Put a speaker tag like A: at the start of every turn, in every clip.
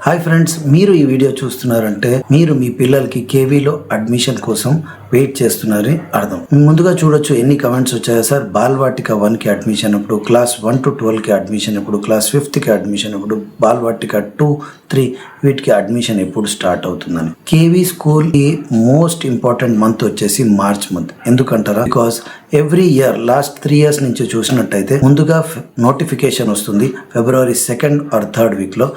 A: Hi friends, మీరు ఈ video చూస్తున్నారంటే మీరు మీ పిల్లలకి కేవీలో అడ్మిషన్ కోసం వెయిట్ చేస్తున్నారని అర్థం. ముందుగా చూడొచ్చు ఎన్ని కమెంట్స్ వచ్చాయో సార్. బాల్వాటిక 1కి అడ్మిషన్ అప్పుడు, క్లాస్ 1 to 12కి అడ్మిషన్ అప్పుడు, క్లాస్ 5కి అడ్మిషన్ అప్పుడు, బాల్వాటిక 2, 3 వీటికి అడ్మిషన్ ఎప్పుడు స్టార్ట్ అవుతుందని. కేవీ స్కూల్ కి మోస్ట్ ఇంపార్టెంట్ మంత్ వచ్చేసి మార్చ్ మంత్. ఎందుకంటారా? Because every year last 3 years నుంచి చూసినట్టయితే ముందుగా నోటిఫికేషన్ వస్తుంది ఫిబ్రవరి 2nd or 3rd వీక్లో.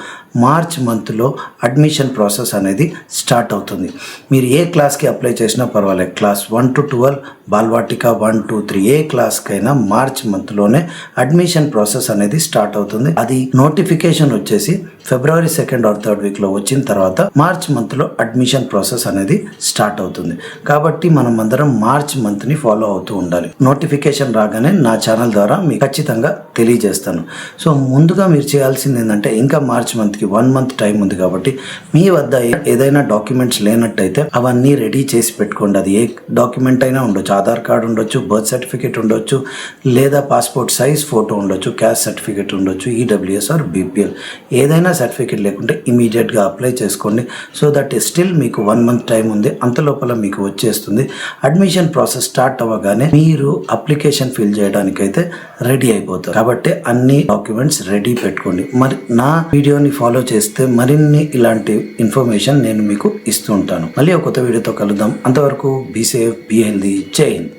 A: మార్చ్ మంత్లో అడ్మిషన్ ప్రాసెస్ అనేది స్టార్ట్ అవుతుంది. మీరు ఏ క్లాస్కి అప్లై చేసినా పర్వాలేదు, క్లాస్ 1 to 12, బాల్వాటిక 1, 2, 3 ఏ క్లాస్కైనా మార్చ్ మంత్లోనే అడ్మిషన్ ప్రాసెస్ అనేది స్టార్ట్ అవుతుంది. అది నోటిఫికేషన్ వచ్చేసి ఫిబ్రవరి 2nd or 3rd వీక్లో వచ్చిన తర్వాత మార్చ్ మంత్లో అడ్మిషన్ ప్రాసెస్ అనేది స్టార్ట్ అవుతుంది. కాబట్టి మనం అందరం మార్చ్ మంత్ని ఫాలో అవుతూ ఉండాలి. నోటిఫికేషన్ రాగానే నా ఛానల్ ద్వారా మీకు ఖచ్చితంగా తెలియజేస్తాను. సో ముందుగా మీరు చేయాల్సింది ఏంటంటే, ఇంకా మార్చ్ మంత్కి 1 month టైం ఉంది కాబట్టి మీ వద్ద ఏదైనా డాక్యుమెంట్స్ లేనట్టయితే అవన్నీ రెడీ చేసి పెట్టుకోండి. అది ఏ డాక్యుమెంట్ అయినా ఉండొచ్చు, ఆధార్ కార్డు ఉండొచ్చు, బర్త్ సర్టిఫికేట్ ఉండొచ్చు, లేదా పాస్పోర్ట్ సైజ్ ఫోటో ఉండొచ్చు, క్యాస్ట్ సర్టిఫికేట్ ఉండొచ్చు, ఈడబ్ల్యూఎస్ ఆర్ బీపీఎల్. ఏదైనా సర్టిఫికేట్ లేకుంటే ఇమీడియట్గా అప్లై చేసుకోండి. సో దట్ స్టిల్ మీకు 1 month టైం ఉంది, అంత లోపల మీకు వచ్చేస్తుంది. అడ్మిషన్ ప్రాసెస్ స్టార్ట్ అవ్వగానే మీరు అప్లికేషన్ ఫిల్ చేయడానికైతే రెడీ అయిపోతారు. కాబట్టి అన్ని డాక్యుమెంట్స్ రెడీ పెట్టుకోండి. మరి నా వీడియోని ఫాలో చేస్తే మరిన్ని ఇలాంటి ఇన్ఫర్మేషన్ నేను మీకు ఇస్తూ ఉంటాను. మళ్ళీ ఒక కొత్త వీడియోతో కలుద్దాం. అంతవరకు బీ సేఫ్, బీ హెల్దీ. జై హింద్.